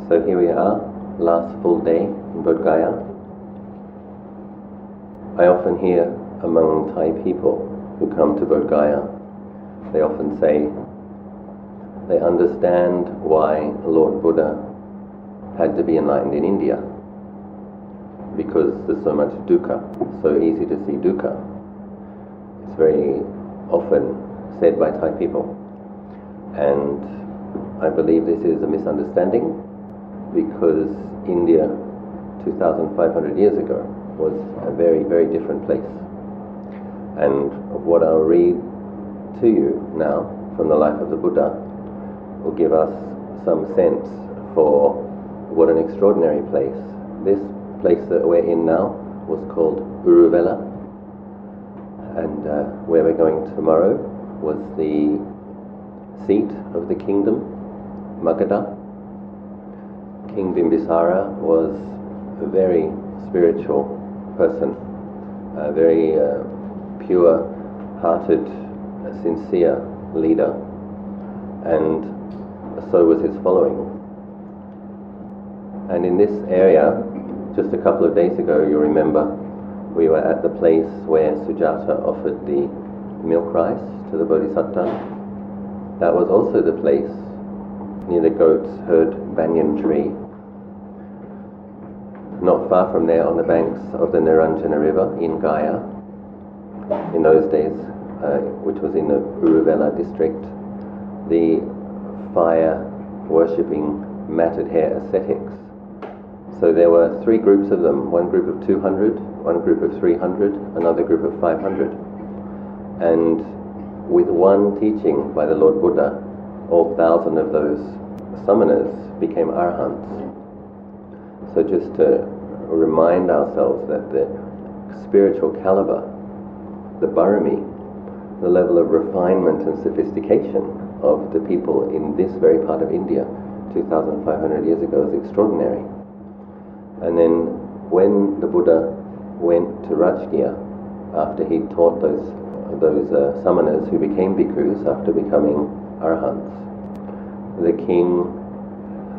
So here we are, last full day in Bodhgaya. I often hear among Thai people who come to Bodhgaya, they often say they understand why Lord Buddha had to be enlightened in India, because there's so much dukkha, so easy to see dukkha. It's very often said by Thai people, and I believe this is a misunderstanding, because India 2,500 years ago was a very, very different place. And what I'll read to you now from the life of the Buddha will give us some sense for what an extraordinary place. This place that we're in now was called Uruvela, and where we're going tomorrow was the seat of the kingdom, Magadha. King Bimbisara was a very spiritual person, a very pure-hearted, sincere leader, and so was his following. And in this area, just a couple of days ago, you remember, we were at the place where Sujata offered the milk rice to the Bodhisattva. That was also the place near the goat's herd banyan tree. Not far from there, on the banks of the Niranjana River in Gaya, in those days, which was in the Uruvela district, the fire-worshipping matted hair ascetics. So there were three groups of them, one group of 200, one group of 300, another group of 500. And with one teaching by the Lord Buddha, all 1,000 of those summoners became arahants. So just to remind ourselves that the spiritual caliber, the barami, the level of refinement and sophistication of the people in this very part of India 2,500 years ago is extraordinary. And then when the Buddha went to Rajgir, after he taught those summoners who became bhikkhus after becoming arahants, the king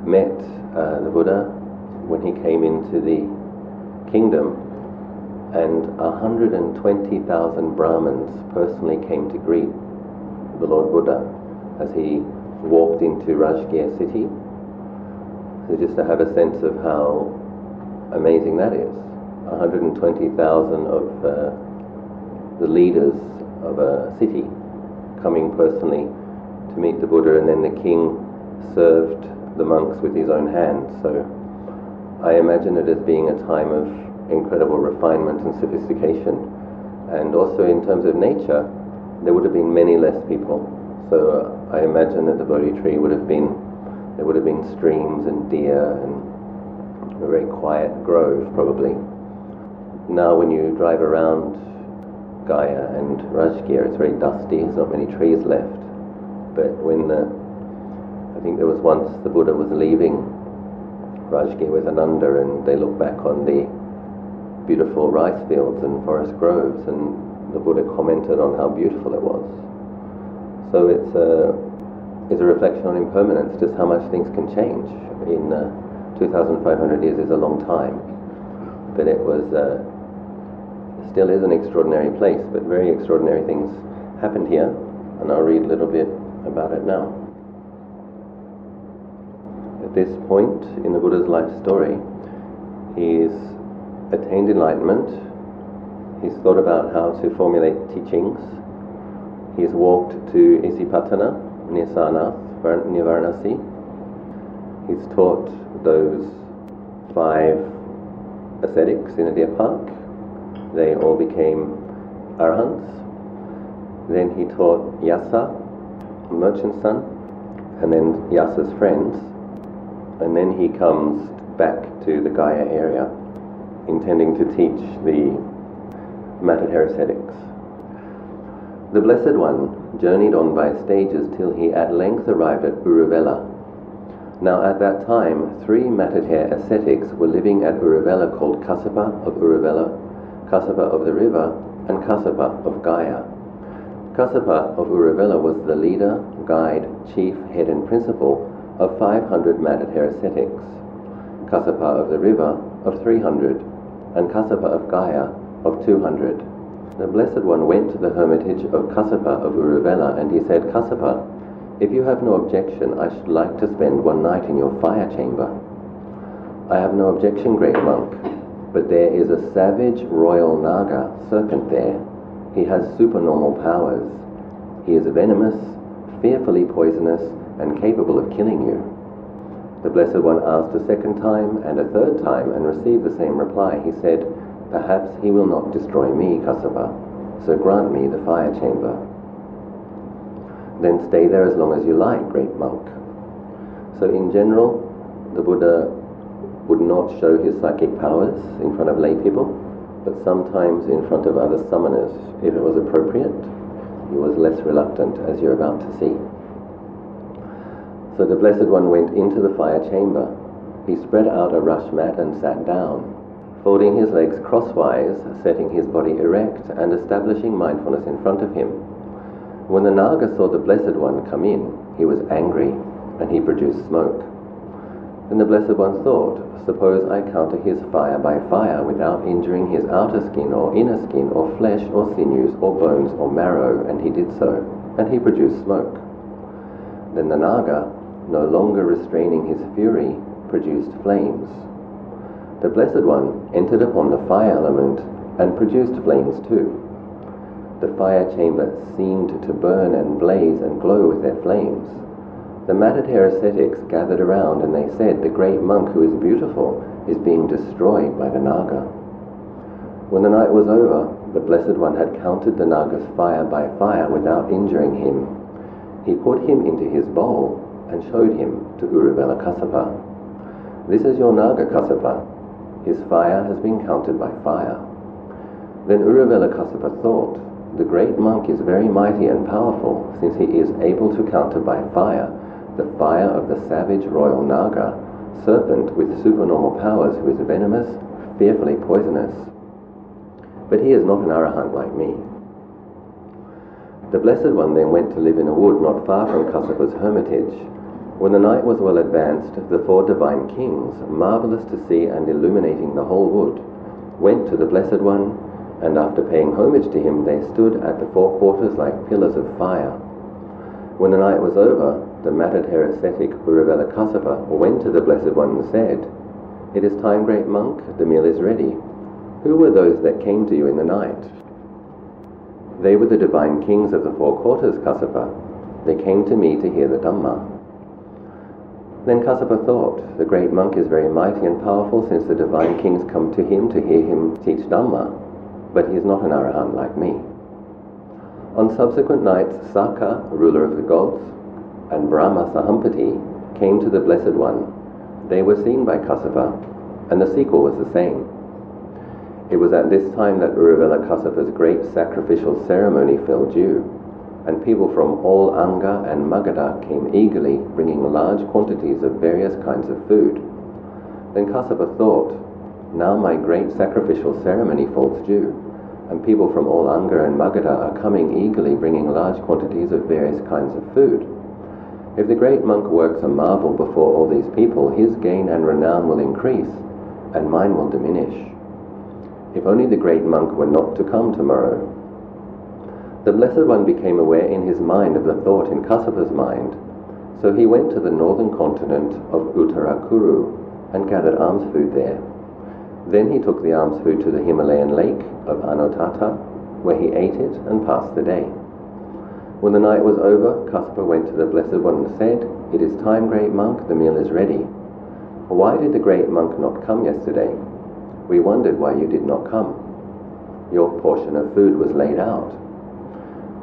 met the Buddha when he came into the kingdom, and 120,000 Brahmins personally came to greet the Lord Buddha as he walked into Rajgir city. So just to have a sense of how amazing that is. 120,000 of the leaders of a city coming personally to meet the Buddha, and then the king served the monks with his own hands. So I imagine it as being a time of incredible refinement and sophistication. And also in terms of nature, there would have been many less people. So I imagine that the Bodhi tree there would have been streams and deer and a very quiet grove probably. Now when you drive around Gaya and Rajgir, it's very dusty, there's not many trees left. But when I think there was once the Buddha was leaving Rajgir with Ananda, and they looked back on the beautiful rice fields and forest groves, and the Buddha commented on how beautiful it was. So it's a reflection on impermanence, just how much things can change. In 2,500 years is a long time, but it was still is an extraordinary place, but very extraordinary things happened here, and I'll read a little bit about it now. At this point in the Buddha's life story, he's attained enlightenment, he's thought about how to formulate teachings, he's walked to Isipatana, near Sarnath, near Varanasi. He's taught those 5 ascetics in a deer park. They all became arahants. Then he taught Yasa, a merchant's son, and then Yasa's friends. And then he comes back to the Gaya area, intending to teach the matted hair ascetics. The Blessed One journeyed on by stages till he at length arrived at Uruvela. Now at that time, 3 matted hair ascetics were living at Uruvela called Kassapa of Uruvela, Kassapa of the river, and Kassapa of Gaya. Kassapa of Uruvela was the leader, guide, chief, head and principal of 500 matted hair ascetics, Kassapa of the river of 300, and Kassapa of Gaya of 200. The Blessed One went to the hermitage of Kassapa of Uruvela, and he said, Kassapa, if you have no objection, I should like to spend one night in your fire chamber. I have no objection, great monk, but there is a savage royal naga serpent there. He has supernormal powers. He is venomous, fearfully poisonous, and capable of killing you. The Blessed One asked a second time and a third time and received the same reply. He said, perhaps he will not destroy me, Kassapa, so grant me the fire chamber. Then stay there as long as you like, great monk. So in general, the Buddha would not show his psychic powers in front of lay people, but sometimes in front of other summoners, if it was appropriate. He was less reluctant, as you're about to see. So the Blessed One went into the fire chamber. He spread out a rush mat and sat down, folding his legs crosswise, setting his body erect, and establishing mindfulness in front of him. When the Naga saw the Blessed One come in, he was angry, and he produced smoke. Then the Blessed One thought, suppose I counter his fire by fire without injuring his outer skin or inner skin or flesh or sinews or bones or marrow, and he did so, and he produced smoke. Then the Naga, no longer restraining his fury, produced flames. The Blessed One entered upon the fire element and produced flames too. The fire chamber seemed to burn and blaze and glow with their flames. The matted hair ascetics gathered around, and they said, the great monk who is beautiful is being destroyed by the Naga. When the night was over, the Blessed One had counted the Naga's fire by fire without injuring him. He put him into his bowl and showed him to Uruvela Kassapa. This is your Naga, Kassapa. His fire has been counted by fire. Then Uruvela Kassapa thought, the great monk is very mighty and powerful, since he is able to counter by fire the fire of the savage royal Naga, serpent with supernormal powers, who is venomous, fearfully poisonous. But he is not an arahant like me. The Blessed One then went to live in a wood not far from Kassapa's hermitage. When the night was well advanced, the 4 divine kings, marvelous to see and illuminating the whole wood, went to the Blessed One, and after paying homage to him, they stood at the 4 quarters like pillars of fire. When the night was over, the matted hair ascetic Uruvela Kassapa went to the Blessed One and said, it is time, great monk, the meal is ready. Who were those that came to you in the night? They were the divine kings of the 4 quarters, Kassapa. They came to me to hear the Dhamma. Then Kassapa thought, the great monk is very mighty and powerful, since the divine kings come to him to hear him teach Dhamma, but he is not an arahant like me. On subsequent nights, Saka, ruler of the gods, and Brahma Sahampati came to the Blessed One. They were seen by Kassapa, and the sequel was the same. It was at this time that Uruvela Kassapa's great sacrificial ceremony fell due, and people from all Anga and Magadha came eagerly, bringing large quantities of various kinds of food. Then Kassapa thought, now my great sacrificial ceremony falls due, and people from all Anga and Magadha are coming eagerly, bringing large quantities of various kinds of food. If the great monk works a marvel before all these people, his gain and renown will increase, and mine will diminish. If only the great monk were not to come tomorrow. The Blessed One became aware in his mind of the thought in Kassapa's mind, so he went to the northern continent of Uttarakuru and gathered alms food there. Then he took the alms food to the Himalayan lake of Anotata, where he ate it and passed the day. When the night was over, Kassapa went to the Blessed One and said, it is time, great monk, the meal is ready. Why did the great monk not come yesterday? We wondered why you did not come. Your portion of food was laid out.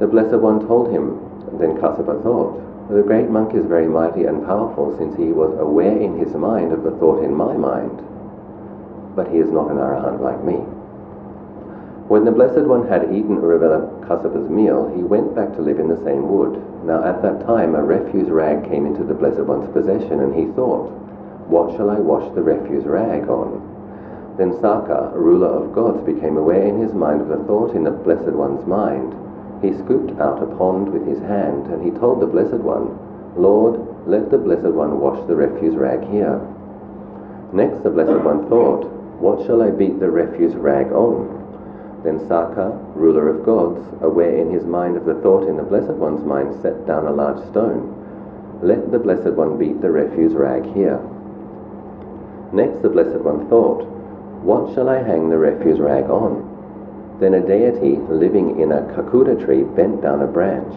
The Blessed One told him. Then Kassapa thought, the great monk is very mighty and powerful, since he was aware in his mind of the thought in my mind. But he is not an arahant like me. When the Blessed One had eaten Uruvela Kassapa's meal, he went back to live in the same wood. Now at that time a refuse rag came into the Blessed One's possession, and he thought, what shall I wash the refuse rag on? Then Saka, ruler of gods, became aware in his mind of the thought in the Blessed One's mind. He scooped out a pond with his hand, and he told the Blessed One, Lord, let the Blessed One wash the refuse rag here. Next the Blessed One thought, what shall I beat the refuse rag on? Then Saka, ruler of gods, aware in his mind of the thought in the Blessed One's mind, set down a large stone. Let the Blessed One beat the refuse rag here. Next the Blessed One thought, what shall I hang the refuse rag on? Then a deity living in a kakuta tree bent down a branch.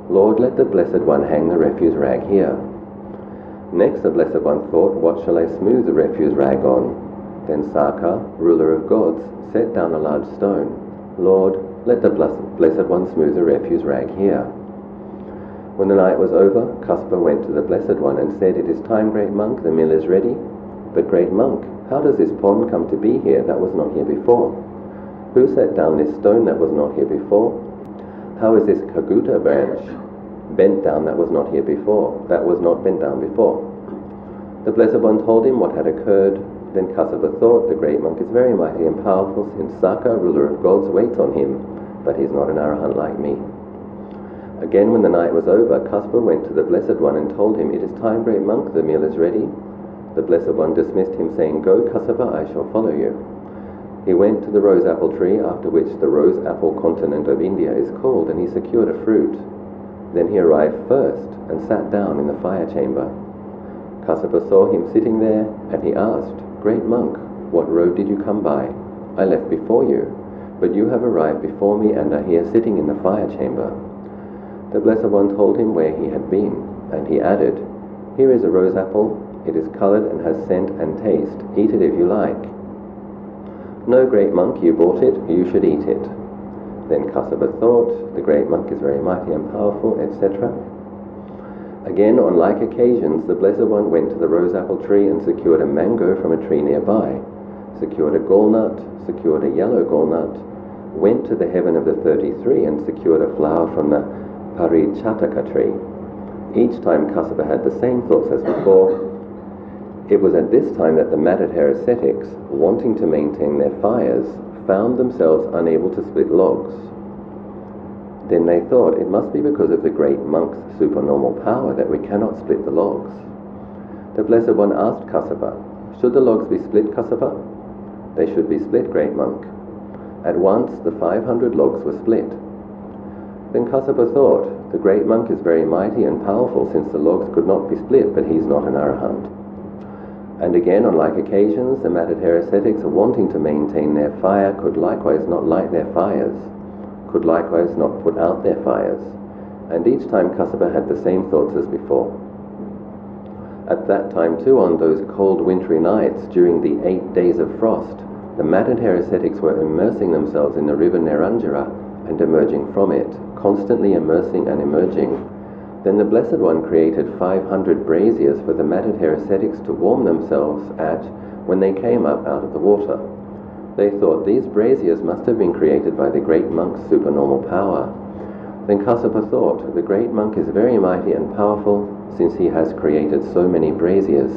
Lord, let the Blessed One hang the refuse rag here. Next the Blessed One thought, what shall I smooth the refuse rag on? Then Saka, ruler of gods, set down a large stone. Lord, let the Blessed One smooth the refuse rag here. When the night was over, Kaspa went to the Blessed One and said, it is time, great monk, the meal is ready. But great monk, how does this pond come to be here that was not here before? Who set down this stone that was not here before? How is this kakuta branch bent down that was not here before, that was not bent down before? The Blessed One told him what had occurred. Then Kassapa thought, the great monk is very mighty and powerful, since Saka, ruler of gods, waits on him, but he is not an arahant like me. Again, when the night was over, Kassapa went to the Blessed One and told him, it is time, great monk, the meal is ready. The Blessed One dismissed him, saying, go, Kassapa, I shall follow you. He went to the rose apple tree, after which the rose apple continent of India is called, and he secured a fruit. Then he arrived first and sat down in the fire chamber. Kassapa saw him sitting there, and he asked, great monk, what road did you come by? I left before you, but you have arrived before me and are here sitting in the fire chamber. The Blessed One told him where he had been, and he added, here is a rose apple. It is colored and has scent and taste. Eat it if you like. No, great monk, you bought it, you should eat it. Then Kassapa thought, the great monk is very mighty and powerful, etc. Again, on like occasions, the Blessed One went to the rose apple tree and secured a mango from a tree nearby, secured a gallnut, secured a yellow gallnut, went to the heaven of the 33 and secured a flower from the Parichataka tree. Each time Kassapa had the same thoughts as before. It was at this time that the matted-hair ascetics, wanting to maintain their fires, found themselves unable to split logs. Then they thought, it must be because of the great monk's supernormal power that we cannot split the logs. The Blessed One asked Kassapa, should the logs be split, Kassapa? They should be split, great monk. At once the 500 logs were split. Then Kassapa thought, the great monk is very mighty and powerful, since the logs could not be split, but he is not an arahant. And again, on like occasions, the matted-hair ascetics, wanting to maintain their fire, could likewise not light their fires, could likewise not put out their fires. And each time Kassapa had the same thoughts as before. At that time too, on those cold wintry nights, during the 8 days of frost, the matted-hair ascetics were immersing themselves in the river Neranjara and emerging from it, constantly immersing and emerging. Then the Blessed One created 500 braziers for the matted-hair ascetics to warm themselves at when they came up out of the water. They thought these braziers must have been created by the great monk's supernormal power. Then Kassapa thought, the great monk is very mighty and powerful, since he has created so many braziers,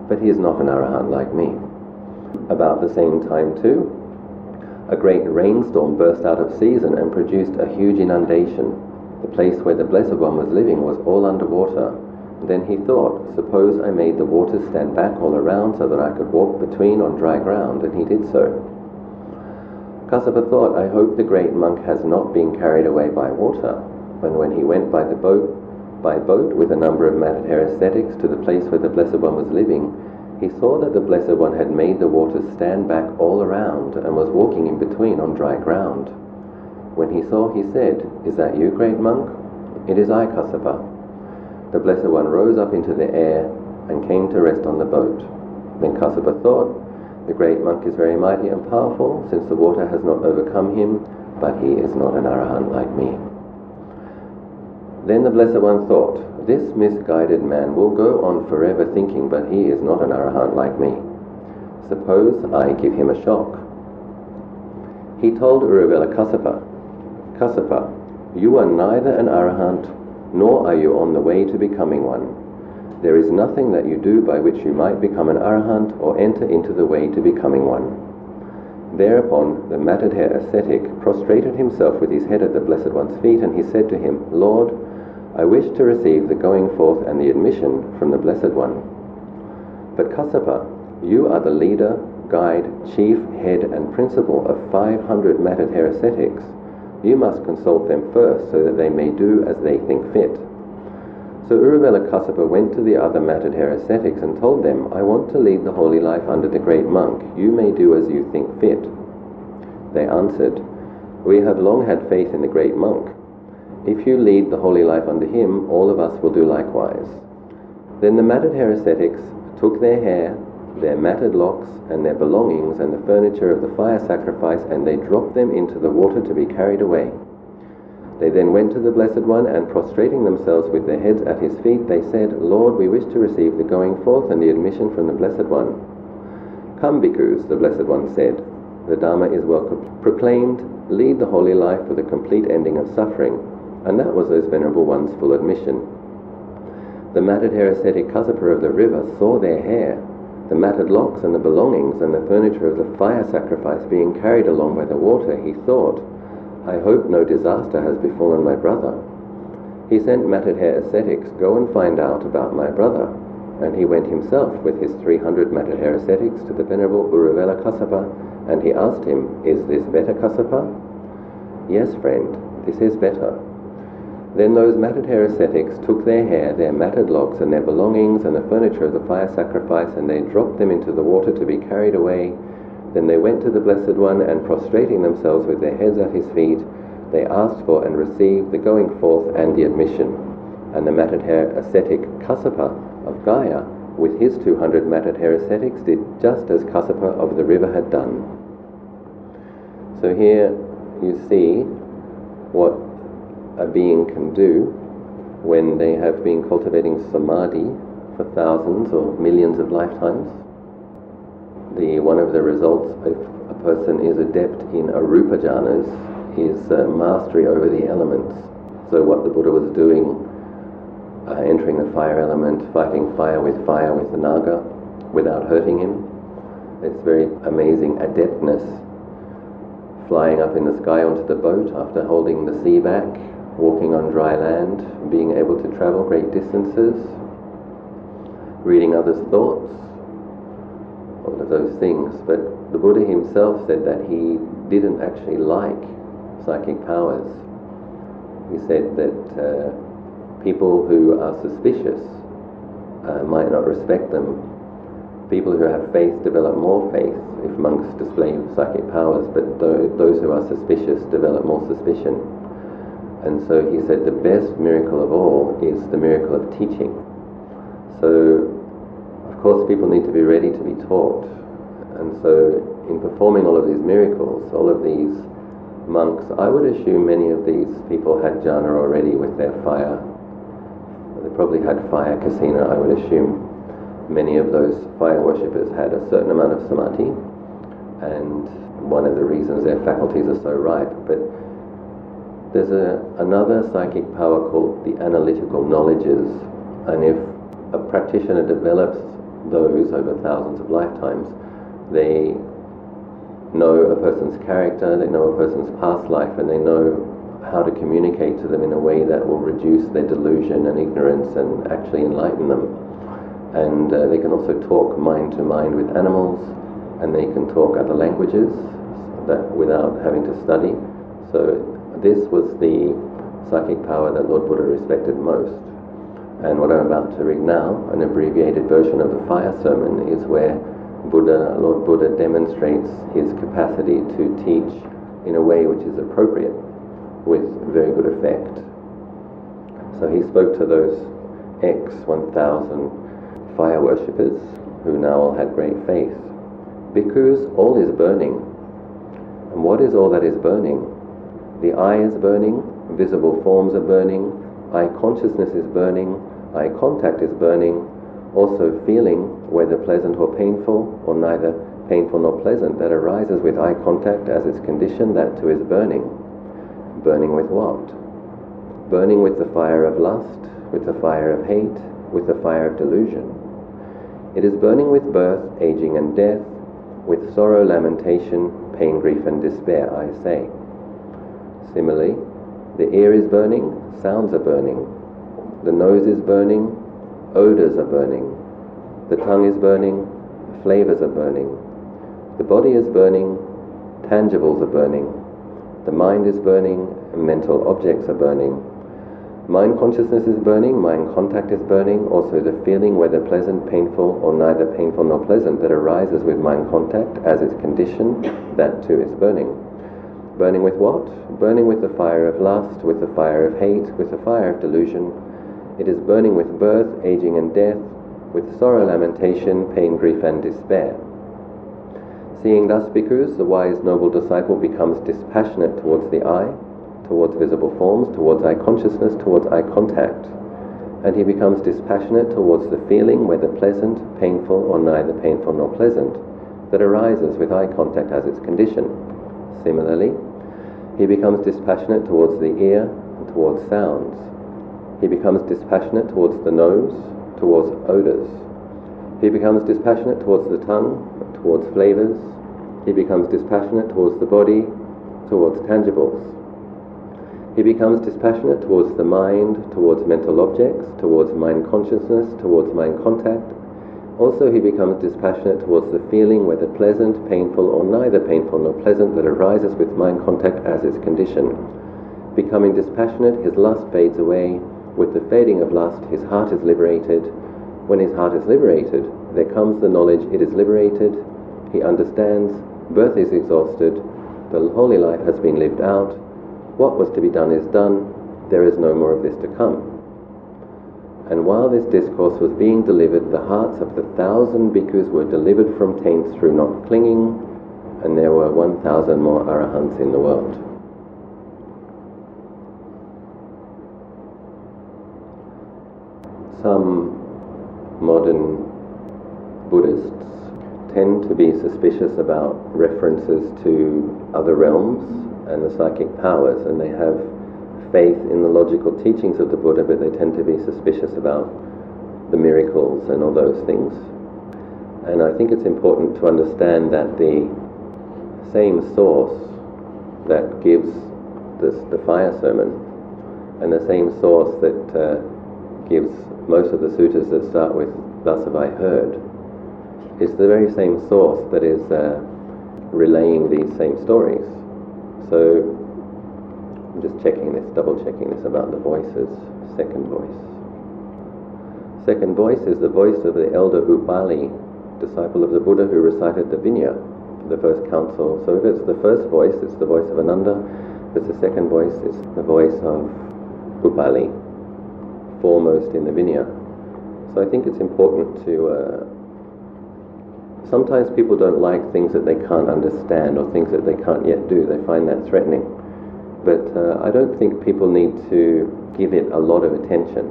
but he is not an arahant like me. About the same time too, a great rainstorm burst out of season and produced a huge inundation. The place where the Blessed One was living was all underwater. Then he thought, suppose I made the waters stand back all around so that I could walk between on dry ground, and he did so. Kassapa thought, I hope the great monk has not been carried away by water. When he went by boat with a number of matted-hair ascetics to the place where the Blessed One was living, he saw that the Blessed One had made the waters stand back all around and was walking in between on dry ground. When he saw, he said, is that you, great monk? It is I, Kassapa. The Blessed One rose up into the air and came to rest on the boat. Then Kassapa thought, the great monk is very mighty and powerful, since the water has not overcome him, but he is not an arahant like me. Then the Blessed One thought, this misguided man will go on forever thinking, but he is not an arahant like me. Suppose I give him a shock. He told Uruvela Kassapa, Kassapa, you are neither an arahant, nor are you on the way to becoming one. There is nothing that you do by which you might become an arahant or enter into the way to becoming one. Thereupon the matted-hair ascetic prostrated himself with his head at the Blessed One's feet, and he said to him, Lord, I wish to receive the going forth and the admission from the Blessed One. But Kassapa, you are the leader, guide, chief, head and principal of 500 matted hair ascetics. You must consult them first so that they may do as they think fit. So Uruvela Kassapa went to the other matted hair ascetics and told them, I want to lead the holy life under the great monk. You may do as you think fit. They answered, we have long had faith in the great monk. If you lead the holy life under him, all of us will do likewise. Then the matted hair ascetics took their hair, their matted locks, and their belongings, and the furniture of the fire sacrifice, and they dropped them into the water to be carried away. They then went to the Blessed One, and prostrating themselves with their heads at his feet, they said, Lord, we wish to receive the going forth and the admission from the Blessed One. Come, bhikkhus, the Blessed One said, the Dharma is well proclaimed, lead the holy life for the complete ending of suffering. And that was those Venerable Ones' full admission. The matted hair ascetic Kassapa of the river saw their hair, the matted locks and the belongings and the furniture of the fire sacrifice being carried along by the water. He thought, I hope no disaster has befallen my brother. He sent matted hair ascetics, go and find out about my brother. And he went himself with his 300 matted hair ascetics to the Venerable Uruvela Kassapa, and he asked him, is this better, Kassapa? Yes, friend, this is better. Then those matted hair ascetics took their hair, their matted locks, and their belongings, and the furniture of the fire sacrifice, and they dropped them into the water to be carried away. Then they went to the Blessed One, and prostrating themselves with their heads at his feet, they asked for and received the going forth and the admission. And the matted hair ascetic Kassapa of Gaya, with his 200 matted hair ascetics, did just as Kassapa of the river had done. So here you see what a being can do when they have been cultivating samadhi for thousands or millions of lifetimes. One of the results if a person is adept in arupa jhanas is mastery over the elements. So what the Buddha was doing, entering the fire element, fighting fire with the naga without hurting him, it's very amazing adeptness. Flying up in the sky onto the boat after holding the sea back, walking on dry land, being able to travel great distances, reading others' thoughts, all of those things. But the Buddha himself said that he didn't actually like psychic powers. He said that people who are suspicious might not respect them. People who have faith develop more faith if monks display psychic powers, but those who are suspicious develop more suspicion. And so he said the best miracle of all is the miracle of teaching. So, of course, people need to be ready to be taught. And so, in performing all of these miracles, all of these monks, I would assume many of these people had jhana already with their fire. They probably had fire kasina, I would assume. Many of those fire worshippers had a certain amount of samadhi, and one of the reasons their faculties are so ripe. But there's another psychic power called the analytical knowledges, and if a practitioner develops those over thousands of lifetimes, they know a person's character, they know a person's past life, and they know how to communicate to them in a way that will reduce their delusion and ignorance and actually enlighten them. And they can also talk mind to mind with animals, and they can talk other languages that without having to study. So this was the psychic power that Lord Buddha respected most. And what I'm about to read now, an abbreviated version of the fire sermon, is where Lord Buddha demonstrates his capacity to teach in a way which is appropriate, with very good effect. So he spoke to those 1,000 fire worshippers, who now all had great faith. Bhikkhus, all is burning. And what is all that is burning? The eye is burning, visible forms are burning, eye consciousness is burning, eye contact is burning, also feeling, whether pleasant or painful, or neither painful nor pleasant, that arises with eye contact as its condition, that too is burning. Burning with what? Burning with the fire of lust, with the fire of hate, with the fire of delusion. It is burning with birth, aging and death, with sorrow, lamentation, pain, grief and despair, I say. Similarly, the ear is burning, sounds are burning, the nose is burning, odors are burning, the tongue is burning, flavors are burning, the body is burning, tangibles are burning, the mind is burning, mental objects are burning. Mind consciousness is burning, mind contact is burning, also the feeling, whether pleasant, painful, or neither painful nor pleasant, that arises with mind contact as its condition, that too is burning. Burning with what? Burning with the fire of lust, with the fire of hate, with the fire of delusion. It is burning with birth, aging and death, with sorrow, lamentation, pain, grief and despair. Seeing thus, bhikkhus, the wise noble disciple becomes dispassionate towards the eye, towards visible forms, towards eye consciousness, towards eye contact. And he becomes dispassionate towards the feeling, whether pleasant, painful, or neither painful nor pleasant, that arises with eye contact as its condition. Similarly, he becomes dispassionate towards the ear and towards sounds. He becomes dispassionate towards the nose, towards odors. He becomes dispassionate towards the tongue, towards flavors. He becomes dispassionate towards the body, towards tangibles. He becomes dispassionate towards the mind, towards mental objects, towards mind consciousness, towards mind contact. Also he becomes dispassionate towards the feeling, whether pleasant, painful, or neither painful nor pleasant, that arises with mind contact as its condition. Becoming dispassionate, his lust fades away. With the fading of lust, his heart is liberated. When his heart is liberated, there comes the knowledge it is liberated. He understands, birth is exhausted, the holy life has been lived out. What was to be done is done, there is no more of this to come. And while this discourse was being delivered, the hearts of the 1,000 bhikkhus were delivered from taints through not clinging, and there were 1,000 more arahants in the world. Some modern Buddhists tend to be suspicious about references to other realms and the psychic powers, and they have faith in the logical teachings of the Buddha, but they tend to be suspicious about the miracles and all those things. And I think it's important to understand that the same source that gives the fire sermon, and the same source that gives most of the suttas that start with "Thus have I heard," is the very same source that is relaying these same stories. So I'm just double checking this about the voices. Second voice. Second voice is the voice of the elder Upali, disciple of the Buddha who recited the Vinaya for the first council. So if it's the first voice, it's the voice of Ananda. If it's the second voice, it's the voice of Upali, foremost in the Vinaya. So I think it's important to... sometimes people don't like things that they can't understand or things that they can't yet do. They find that threatening. But I don't think people need to give it a lot of attention.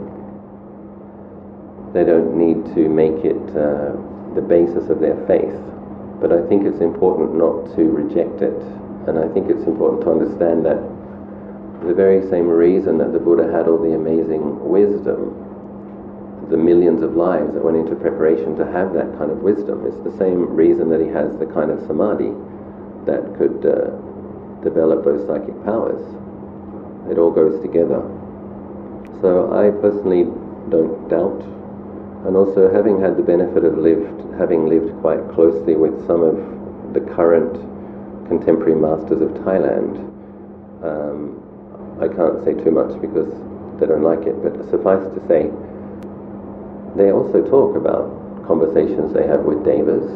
They don't need to make it the basis of their faith. But I think it's important not to reject it. And I think it's important to understand that the very same reason that the Buddha had all the amazing wisdom, the millions of lives that went into preparation to have that kind of wisdom, is the same reason that he has the kind of samadhi that could develop those psychic powers. It all goes together. So I personally don't doubt, and also having had the benefit of having lived quite closely with some of the current contemporary masters of Thailand, I can't say too much because they don't like it, but suffice to say, they also talk about conversations they have with devas.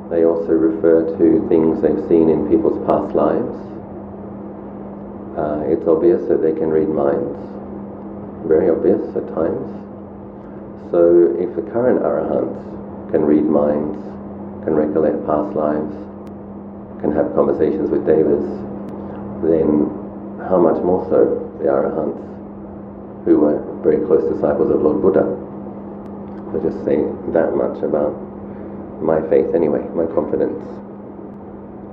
They also refer to things they've seen in people's past lives. It's obvious that they can read minds, very obvious at times. So if the current arahants can read minds, can recollect past lives, can have conversations with devas, then how much more so the arahants who were very close disciples of Lord Buddha. I'll just say that much about my faith anyway, my confidence.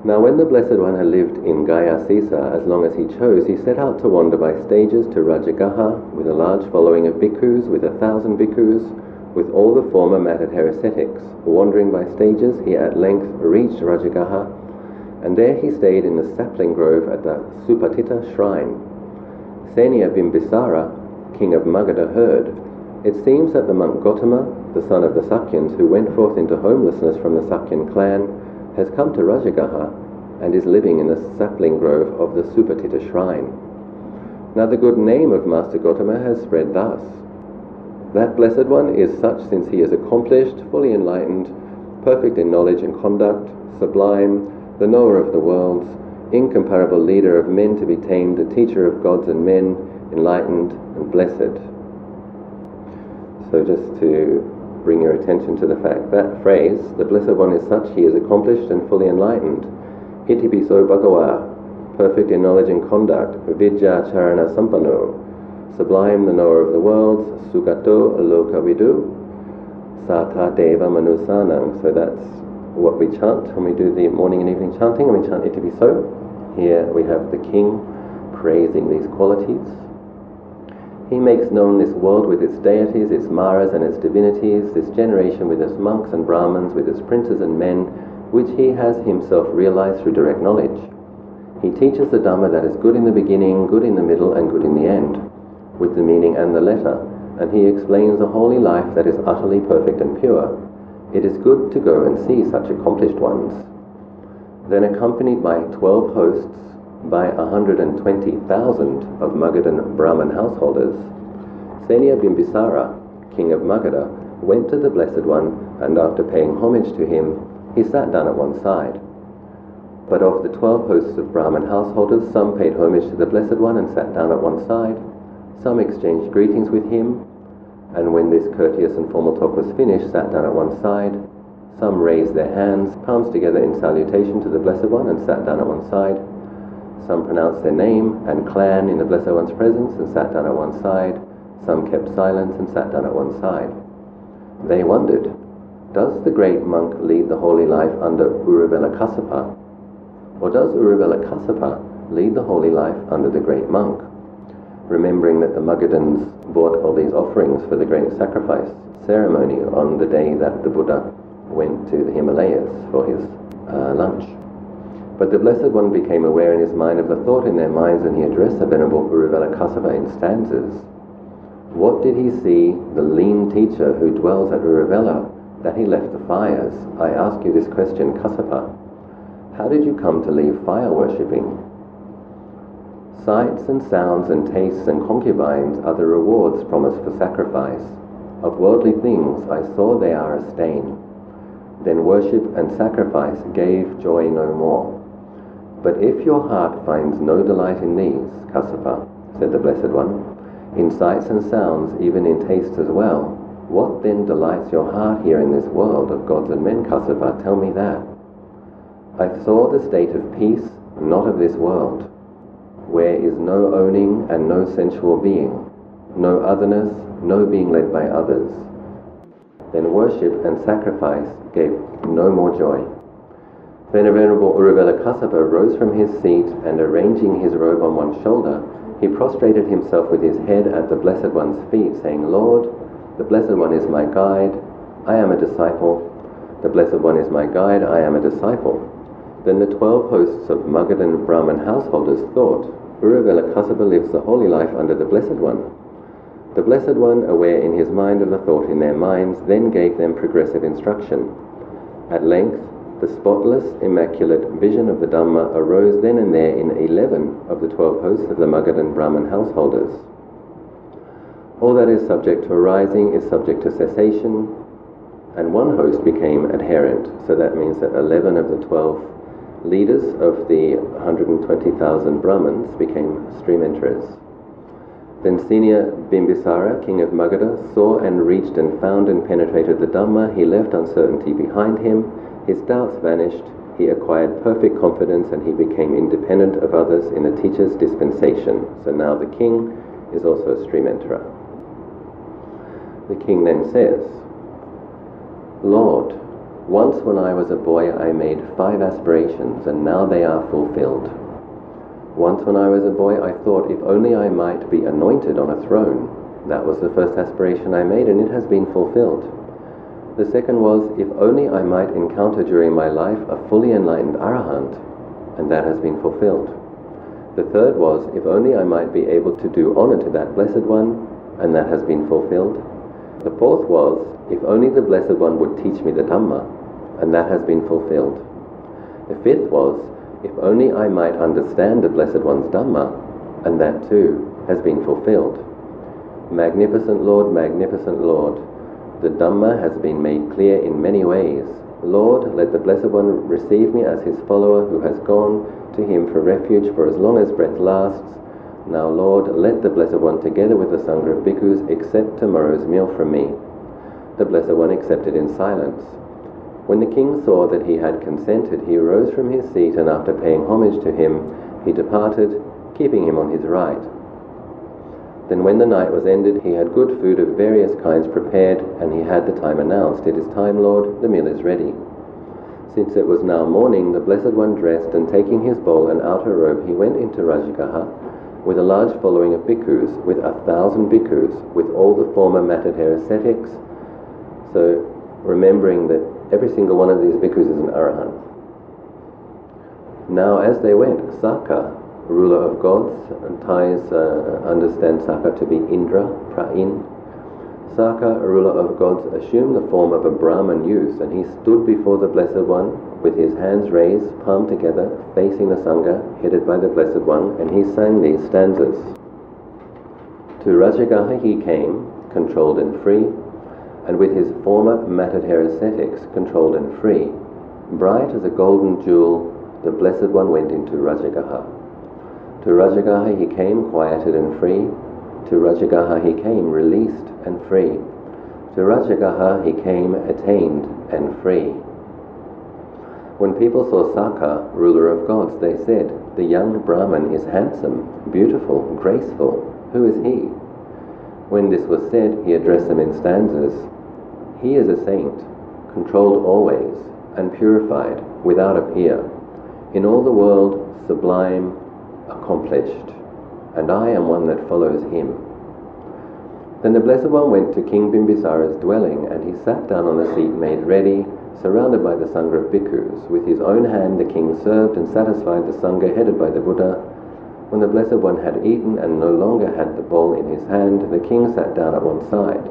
Now when the Blessed One had lived in Gaya Sisa as long as he chose, he set out to wander by stages to Rajagaha with a large following of bhikkhus, with 1,000 bhikkhus, with all the former matted-hair ascetics. Wandering by stages, he at length reached Rajagaha, and there he stayed in the sapling grove at the Supatita shrine. Senia Bimbisara, king of Magadha, heard, "It seems that the monk Gautama, the son of the Sakyans, who went forth into homelessness from the Sakyan clan, has come to Rajagaha and is living in the sapling grove of the Supatita shrine." Now the good name of Master Gautama has spread thus: "That Blessed One is such since he is accomplished, fully enlightened, perfect in knowledge and conduct, sublime, the knower of the worlds, incomparable leader of men to be tamed, the teacher of gods and men, enlightened and blessed." So just to bring your attention to the fact, that phrase, "the Blessed One is such, he is accomplished and fully enlightened," Itipiso Bhagawa, perfect in knowledge and conduct, Vidya Charana Sampano, sublime, the knower of the worlds, Sugato Lokavidu, Sata Deva Manusanam. So that's what we chant when we do the morning and evening chanting, and we chant Itipiso. Here we have the king praising these qualities. He makes known this world with its deities, its maras and its divinities, this generation with its monks and brahmins, with its princes and men, which he has himself realized through direct knowledge. He teaches the Dhamma that is good in the beginning, good in the middle, and good in the end, with the meaning and the letter, and he explains a holy life that is utterly perfect and pure. It is good to go and see such accomplished ones. Then, accompanied by 12 hosts, by 120,000 of Magadhan Brahmin householders, Senia Bimbisara, king of Magadha, went to the Blessed One, and after paying homage to him, he sat down at one side. But of the 12 hosts of Brahmin householders, some paid homage to the Blessed One and sat down at one side, some exchanged greetings with him, and when this courteous and formal talk was finished, sat down at one side. Some raised their hands, palms together in salutation to the Blessed One, and sat down at one side. Some pronounced their name and clan in the Blessed One's presence and sat down at one side. Some kept silence and sat down at one side. They wondered, does the great monk lead the holy life under Uruvela Kassapa? Or does Uruvela Kassapa lead the holy life under the great monk? Remembering that the Magadhans brought all these offerings for the great sacrifice ceremony on the day that the Buddha went to the Himalayas for his lunch. But the Blessed One became aware in his mind of the thought in their minds, and he addressed the Venerable Uruvela Kassapa in stanzas. What did he see, the lean teacher who dwells at Uruvela, that he left the fires? I ask you this question, Kassapa. How did you come to leave fire worshipping? Sights and sounds and tastes and concubines are the rewards promised for sacrifice. Of worldly things I saw they are a stain. Then worship and sacrifice gave joy no more. But if your heart finds no delight in these, Kassapa, said the Blessed One, in sights and sounds, even in tastes as well, what then delights your heart here in this world of gods and men, Kassapa? Tell me that. I saw the state of peace, not of this world, where is no owning and no sensual being, no otherness, no being led by others. Then worship and sacrifice gave no more joy. Then Venerable Uruvela Kassapa rose from his seat, and arranging his robe on one shoulder, he prostrated himself with his head at the Blessed One's feet, saying, Lord, the Blessed One is my guide, I am a disciple. The Blessed One is my guide, I am a disciple. Then the 12 hosts of Magadhan Brahmin householders thought, Uruvela Kassapa lives the holy life under the Blessed One. The Blessed One, aware in his mind of the thought in their minds, then gave them progressive instruction. At length, the spotless, immaculate vision of the Dhamma arose then and there in 11 of the 12 hosts of the Magadhan Brahmin householders. All that is subject to arising is subject to cessation, and one host became adherent. So that means that 11 of the 12 leaders of the 120,000 Brahmins became stream enterers. Then Senior Bimbisara, king of Magadha, saw and reached and found and penetrated the Dhamma. He left uncertainty behind him. His doubts vanished. He acquired perfect confidence, and he became independent of others in the teacher's dispensation. So now the king is also a stream enterer. The king then says, Lord, once when I was a boy I made 5 aspirations, and now they are fulfilled. Once when I was a boy I thought if only I might be anointed on a throne. That was the first aspiration I made, and it has been fulfilled. The second was if only I might encounter during my life a fully enlightened arahant, and that has been fulfilled. The third was if only I might be able to do honor to that Blessed One, and that has been fulfilled. The fourth was, if only the Blessed One would teach me the Dhamma, and that has been fulfilled. The fifth was, if only I might understand the Blessed One's Dhamma, and that too has been fulfilled. Magnificent Lord, the Dhamma has been made clear in many ways. Lord, let the Blessed One receive me as his follower who has gone to him for refuge for as long as breath lasts. Now, Lord, let the Blessed One, together with the Sangha of Bhikkhus, accept tomorrow's meal from me. The Blessed One accepted in silence. When the king saw that he had consented, he rose from his seat, and after paying homage to him, he departed, keeping him on his right. Then when the night was ended, he had good food of various kinds prepared, and he had the time announced. It is time, Lord, the meal is ready. Since it was now morning, the Blessed One dressed, and taking his bowl and outer robe, he went into Rajagaha with a large following of bhikkhus, with 1,000 bhikkhus, with all the former matted hair ascetics. So, remembering that every single one of these bhikkhus is an arahant. Now as they went, Saka, ruler of gods, and Thais understand Saka to be Indra, Pra'in. Saka, ruler of gods, assumed the form of a Brahman youth, and he stood before the Blessed One with his hands raised, palm together, facing the Sangha, headed by the Blessed One, and he sang these stanzas. To Rajagaha he came, controlled and free, and with his former matted hair ascetics, controlled and free. Bright as a golden jewel, the Blessed One went into Rajagaha. To Rajagaha he came, quieted and free. To Rajagaha he came, released and free. To Rajagaha he came, attained and free. When people saw Saka, ruler of gods, they said, the young Brahman is handsome, beautiful, graceful. Who is he? When this was said, he addressed them in stanzas. He is a saint, controlled always, and purified, without a peer. In all the world, sublime, accomplished, and I am one that follows him. Then the Blessed One went to King Bimbisara's dwelling, and he sat down on the seat made ready, surrounded by the Sangha of Bhikkhus. With his own hand the king served and satisfied the Sangha headed by the Buddha. When the Blessed One had eaten and no longer had the bowl in his hand, the king sat down at one side.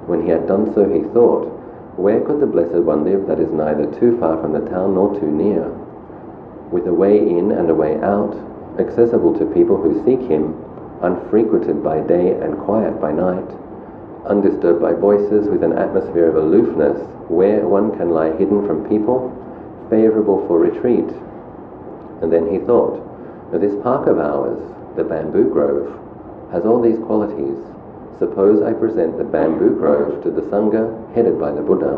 When he had done so, he thought, where could the Blessed One live that is neither too far from the town nor too near, with a way in and a way out, accessible to people who seek him, unfrequented by day and quiet by night, undisturbed by voices, with an atmosphere of aloofness, where one can lie hidden from people, favorable for retreat. And then he thought, this park of ours, the bamboo grove, has all these qualities. Suppose I present the bamboo grove to the Sangha headed by the Buddha.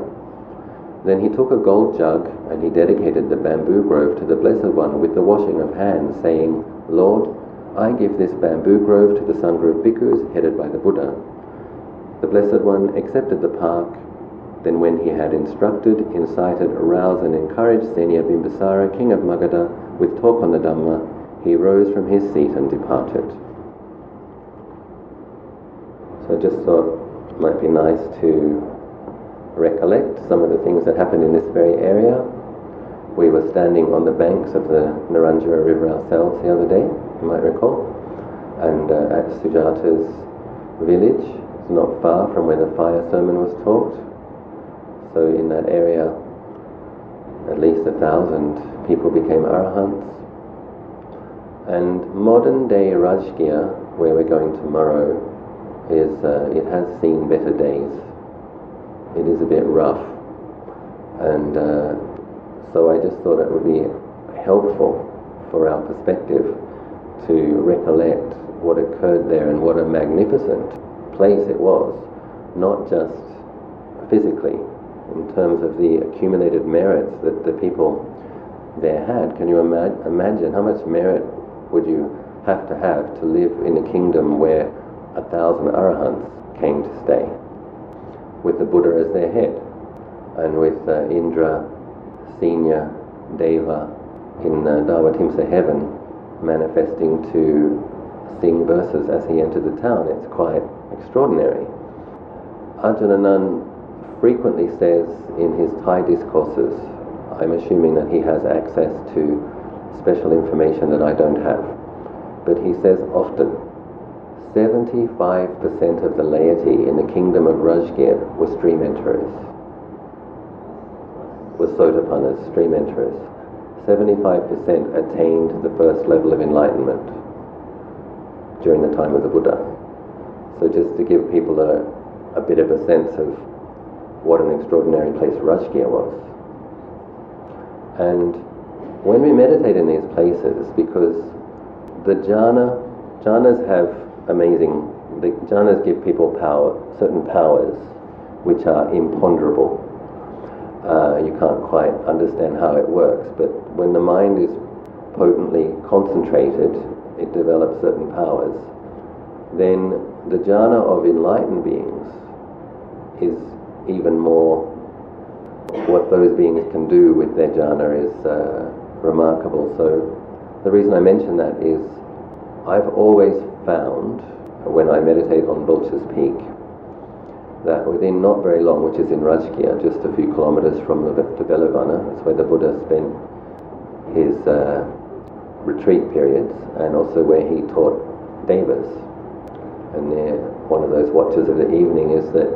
Then he took a gold jug, and he dedicated the bamboo grove to the Blessed One with the washing of hands, saying, Lord, I give this bamboo grove to the Sangha of Bhikkhus headed by the Buddha. The Blessed One accepted the park. Then when he had instructed, incited, aroused and encouraged Senior Bimbisara, king of Magadha, with talk on the Dhamma, he rose from his seat and departed. So I just thought it might be nice to recollect some of the things that happened in this very area. We were standing on the banks of the Naranjara River ourselves the other day, you might recall, and at Sujata's village. It's not far from where the fire sermon was taught. So in that area, at least 1,000 people became arahants. And modern day Rajgir, where we're going tomorrow, it has seen better days. It is a bit rough, and so I just thought it would be helpful for our perspective to recollect what occurred there and what a magnificent place it was, not just physically, in terms of the accumulated merits that the people there had. Can you imagine how much merit would you have to live in a kingdom where 1,000 arahants came to stay, with the Buddha as their head, and with Indra, Senior, Deva in Davatimsa heaven, manifesting to sing verses as he entered the town. It's quite extraordinary. Ajahn frequently says in his Thai discourses, I'm assuming that he has access to special information that I don't have, but he says often, 75% of the laity in the kingdom of Rajgir were stream enterers, were Sotapannas, stream enterers. 75% attained the first level of enlightenment during the time of the Buddha. So just to give people a bit of a sense of what an extraordinary place Rajgir was. And when we meditate in these places, because the jhanas have the jhanas give people power, certain powers, which are imponderable. You can't quite understand how it works, but when the mind is potently concentrated, it develops certain powers. Then the jhana of enlightened beings is even more. What those beings can do with their jhana is remarkable. So the reason I mention that is I've always found, when I meditate on Vulture's Peak, that within not very long, which is in Rajgir, just a few kilometers from the Veluvana, that's where the Buddha spent his retreat periods, and also where he taught devas. And one of those watches of the evening is that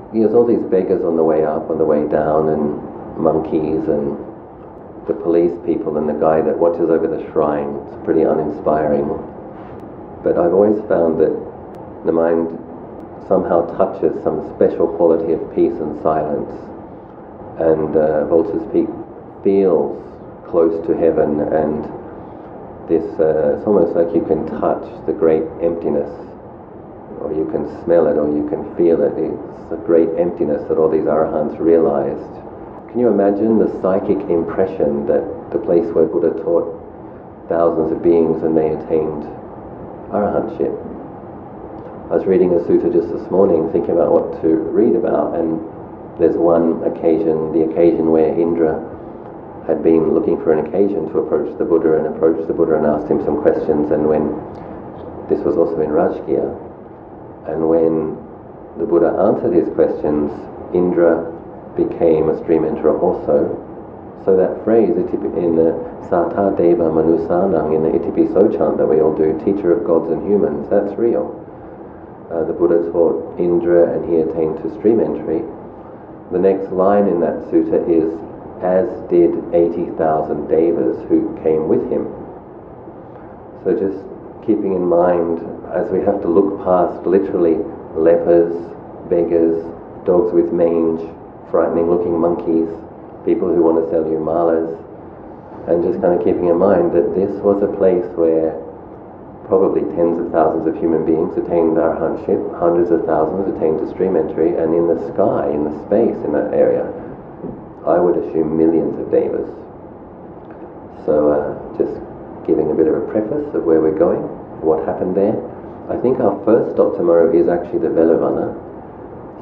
there's all these beggars on the way up, on the way down, and monkeys, and the police people, and the guy that watches over the shrine. It's pretty uninspiring. But I've always found that the mind somehow touches some special quality of peace and silence. And Vulture's Peak feels close to heaven, and this, it's almost like you can touch the great emptiness, or you can smell it, or you can feel it. It's a great emptiness that all these arahants realized. Can you imagine the psychic impression that the place where Buddha taught thousands of beings and they attained arahantship? I was reading a sutta just this morning, thinking about what to read about, and there's one occasion, the occasion where Indra had been looking for an occasion to approach the Buddha, and approached the Buddha and asked him some questions, and when, this was also in Rajgir, and when the Buddha answered his questions, Indra became a stream enterer also. So that phrase in the Sata Deva Manusanang, in the Itipiso chant that we all do, teacher of gods and humans, that's real. The Buddha taught Indra and he attained to stream entry. The next line in that sutta is, as did 80,000 devas who came with him. So just keeping in mind, as we have to look past literally lepers, beggars, dogs with mange, frightening looking monkeys, people who want to sell you malas, and just kind of keeping in mind that this was a place where probably tens of thousands of human beings attained arahantship, hundreds of thousands attained to stream entry, and in the sky, in the space in that area, I would assume millions of devas. So just giving a bit of a preface of where we're going, what happened there. I think our first stop tomorrow is actually the Veluvana.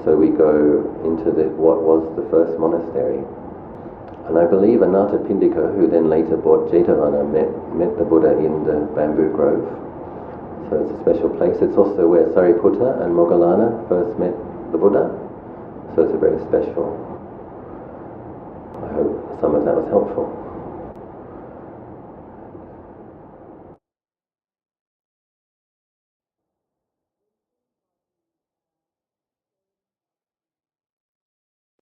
So we go into what was the first monastery. And I believe Anatta Pindika, who then later bought Jetavana, met the Buddha in the bamboo grove. So it's a special place. It's also where Sariputta and Moggallana first met the Buddha. So it's a very special. I hope some of that was helpful.